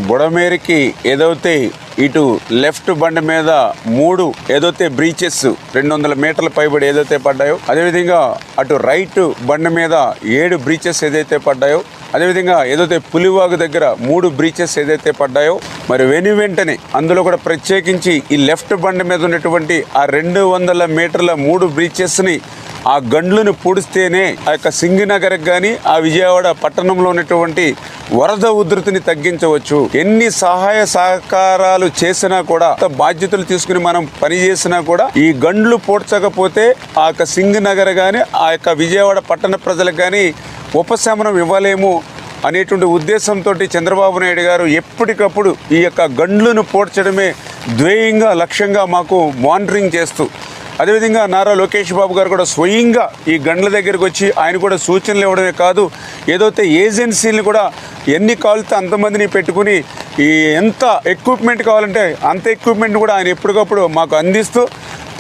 బుడమేరికి ఏదైతే ఇటు లెఫ్ట్ బండి మీద 3 ఏదైతే బ్రీచెస్ 200 మీటర్ల పైబడి ఏదైతే పడ్డాయో, అదేవిధంగా అటు రైట్ బండి మీద 7 బ్రీచెస్ ఏదైతే పడ్డాయో, అదేవిధంగా ఏదైతే పులివాగు దగ్గర 3 బ్రీచెస్ ఏదైతే పడ్డాయో, మరి వెంటనే అందులో కూడా ప్రత్యేకించి ఈ లెఫ్ట్ బండి మీద ఉన్నటువంటి ఆ 200 మీటర్ల 3 బ్రీచెస్ని ఆ గండ్లను పూడిస్తేనే ఆ యొక్క సింగినగర్కి కానీ ఆ విజయవాడ పట్టణంలో ఉన్నటువంటి వరద ఉధృతిని తగ్గించవచ్చు. ఎన్ని సహాయ సహకారాలు చేసినా కూడా, బాధ్యతలు తీసుకుని మనం పని చేసినా కూడా ఈ గండ్లు పూడ్చకపోతే ఆ యొక్క సింగినగర్ కానీ ఆ యొక్క విజయవాడ పట్టణ ప్రజలకు కానీ ఉపశమనం ఇవ్వలేము అనేటువంటి ఉద్దేశంతో చంద్రబాబు నాయుడు గారు ఎప్పటికప్పుడు ఈ యొక్క గండ్లను పూడ్చడమే ధ్యేయంగా లక్ష్యంగా మాకు మానిటరింగ్ చేస్తూ, అదేవిధంగా నారా లోకేష్ బాబు గారు కూడా స్వయంగా ఈ గండ్ల దగ్గరికి వచ్చి ఆయన కూడా సూచనలు ఇవ్వడమే కాదు, ఏదైతే ఏజెన్సీని కూడా ఎన్ని కావాలితే అంతమందిని పెట్టుకుని ఈ ఎంత ఎక్విప్మెంట్ కావాలంటే అంత ఎక్విప్మెంట్ కూడా ఆయన ఎప్పటికప్పుడు మాకు అందిస్తూ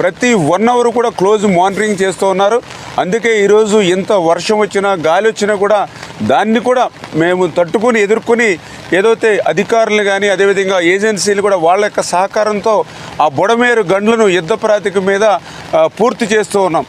ప్రతి 1 అవర్ కూడా క్లోజ్ మానిటరింగ్ చేస్తూ ఉన్నారు. అందుకే ఈరోజు ఎంత వర్షం వచ్చినా గాలి వచ్చినా కూడా దాన్ని కూడా మేము తట్టుకొని ఎదుర్కొని ఏదైతే అధికారులు కానీ అదేవిధంగా ఏజెన్సీలు కూడా వాళ్ళ యొక్క సహకారంతో ఆ బుడమేరు గండ్లను యుద్ధ ప్రాతిక మీద పూర్తి చేస్తూ ఉన్నాం.